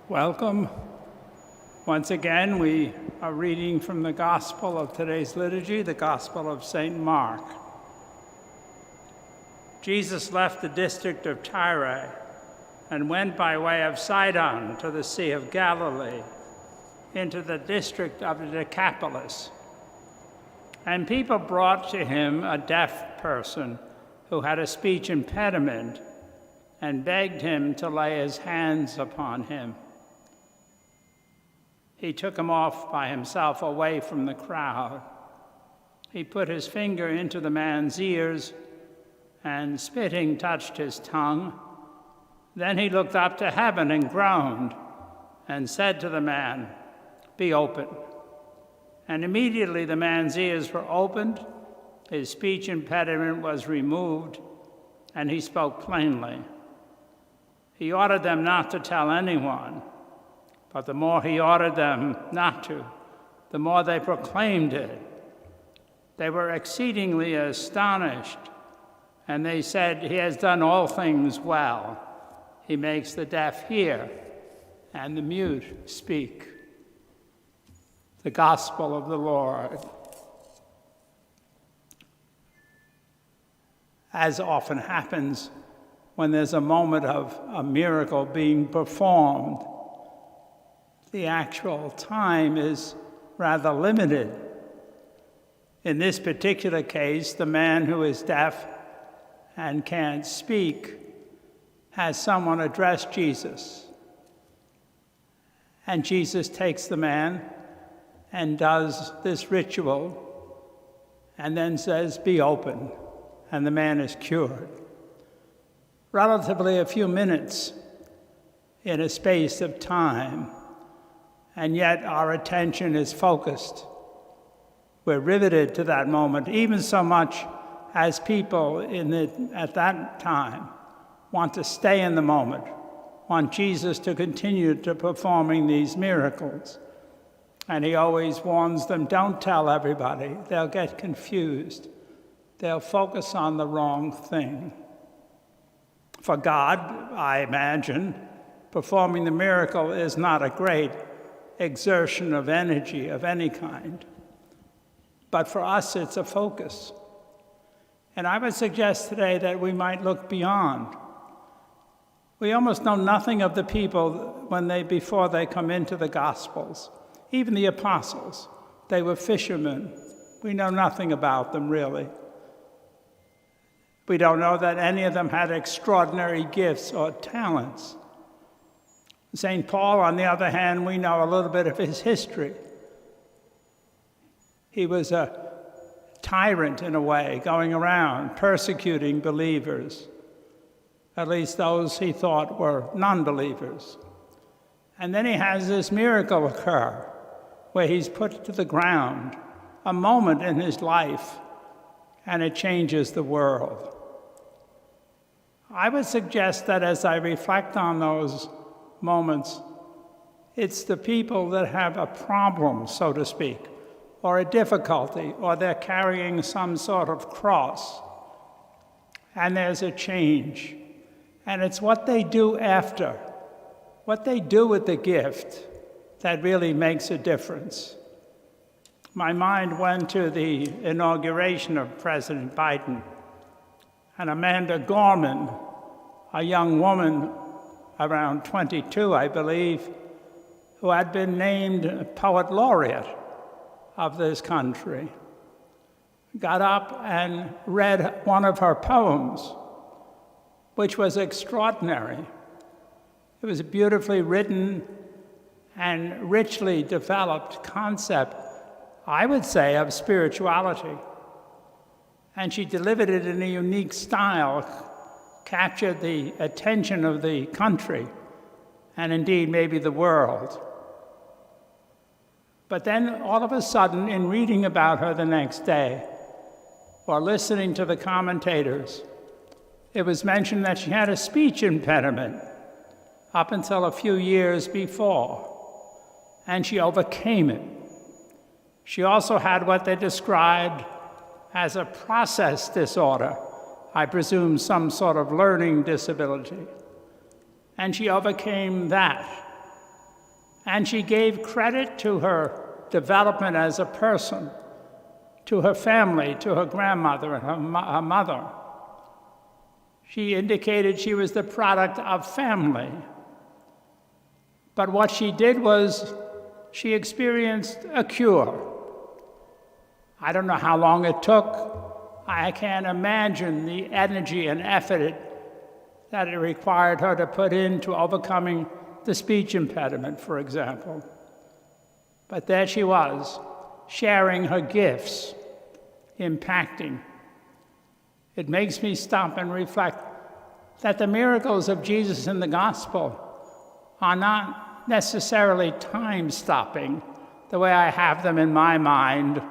Welcome. Once again, we are reading from the Gospel of today's liturgy, the Gospel of St. Mark. Jesus left the district of Tyre and went by way of Sidon to the Sea of Galilee, into the district of the Decapolis. And people brought to him a deaf person who had a speech impediment and begged him to lay his hands upon him. He took him off by himself away from the crowd. He put his finger into the man's ears and, spitting, touched his tongue. Then he looked up to heaven and groaned and said to the man, "Be open." And immediately the man's ears were opened, his speech impediment was removed, and he spoke plainly. He ordered them not to tell anyone, but the more he ordered them not to, the more they proclaimed it. They were exceedingly astonished, and they said, "He has done all things well. He makes the deaf hear and the mute speak." The Gospel of the Lord. As often happens when there's a moment of a miracle being performed, the actual time is rather limited. In this particular case, the man who is deaf and can't speak has someone address Jesus. And Jesus takes the man and does this ritual and then says, "Be open," and the man is cured. Relatively a few minutes in a space of time, and yet our attention is focused. We're riveted to that moment, even so much as people at that time want to stay in the moment, want Jesus to continue to performing these miracles. And he always warns them, don't tell everybody. They'll get confused. They'll focus on the wrong thing. For God, I imagine, performing the miracle is not a great exertion of energy of any kind. But for us, it's a focus. And I would suggest today that we might look beyond. We almost know nothing of the people before they come into the Gospels. Even the apostles, they were fishermen. We know nothing about them, really. We don't know that any of them had extraordinary gifts or talents. St. Paul, on the other hand, we know a little bit of his history. He was a tyrant in a way, going around persecuting believers, at least those he thought were non-believers. And then he has this miracle occur where he's put to the ground, a moment in his life, and it changes the world. I would suggest that as I reflect on those moments, it's the people that have a problem, so to speak, or a difficulty, or they're carrying some sort of cross, and there's a change. And it's what they do after, what they do with the gift, that really makes a difference. My mind went to the inauguration of President Biden, and Amanda Gorman, a young woman around 22, I believe, who had been named Poet Laureate of this country, got up and read one of her poems, which was extraordinary. It was a beautifully written and richly developed concept, I would say, of spirituality. And she delivered it in a unique style, captured the attention of the country, and indeed maybe the world. But then all of a sudden, in reading about her the next day, or listening to the commentators, it was mentioned that she had a speech impediment up until a few years before, and she overcame it. She also had what they described as a process disorder, I presume some sort of learning disability. And she overcame that. And she gave credit to her development as a person, to her family, to her grandmother and her mother. She indicated she was the product of family. But what she did was she experienced a cure. I don't know how long it took. I can't imagine the energy and effort that it required her to put into overcoming the speech impediment, for example. But there she was, sharing her gifts, impacting. It makes me stop and reflect that the miracles of Jesus in the gospel are not necessarily time-stopping, the way I have them in my mind,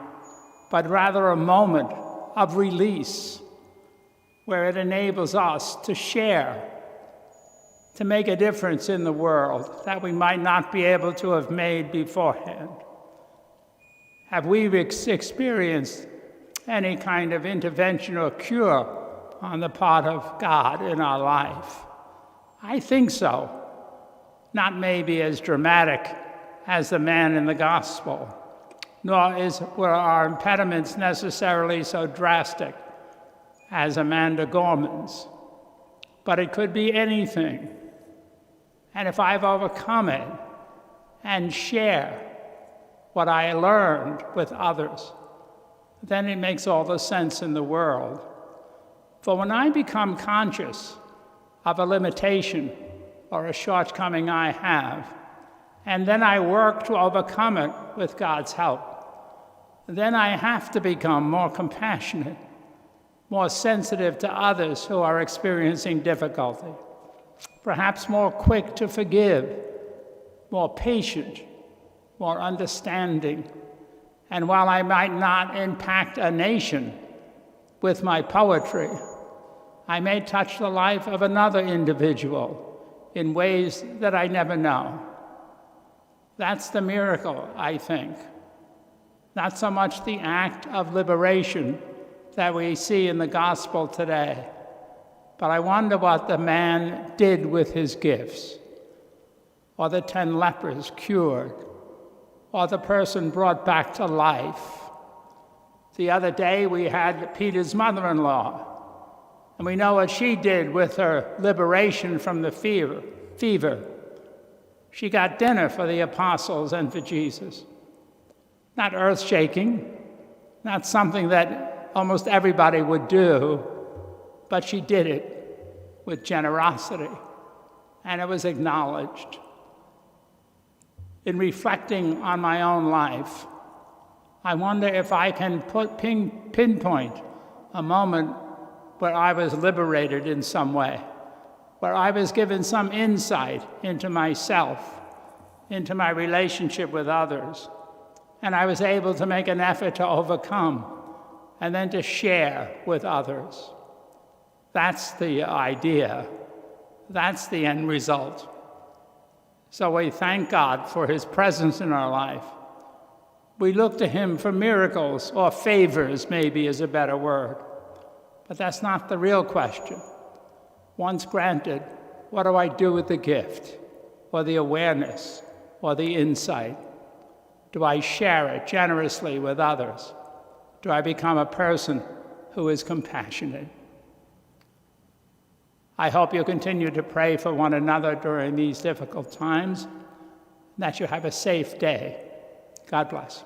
but rather a moment of release where it enables us to share, to make a difference in the world that we might not be able to have made beforehand. Have we experienced any kind of intervention or cure on the part of God in our life? I think so. Not maybe as dramatic as the man in the gospel, nor were our impediments necessarily so drastic as Amanda Gorman's. But it could be anything. And if I've overcome it and share what I learned with others, then it makes all the sense in the world. For when I become conscious of a limitation or a shortcoming I have, and then I work to overcome it with God's help, then I have to become more compassionate, more sensitive to others who are experiencing difficulty, perhaps more quick to forgive, more patient, more understanding. And while I might not impact a nation with my poetry, I may touch the life of another individual in ways that I never know. That's the miracle, I think. Not so much the act of liberation that we see in the gospel today, but I wonder what the man did with his gifts, or the 10 lepers cured, or the person brought back to life. The other day we had Peter's mother-in-law, and we know what she did with her liberation from the fever. She got dinner for the apostles and for Jesus. Not earth-shaking, not something that almost everybody would do, but she did it with generosity, and it was acknowledged. In reflecting on my own life, I wonder if I can pinpoint a moment where I was liberated in some way, where I was given some insight into myself, into my relationship with others, and I was able to make an effort to overcome and then to share with others. That's the idea. That's the end result. So we thank God for his presence in our life. We look to him for miracles, or favors maybe is a better word. But that's not the real question. Once granted, what do I do with the gift, or the awareness, or the insight? Do I share it generously with others? Do I become a person who is compassionate? I hope you continue to pray for one another during these difficult times, and that you have a safe day. God bless.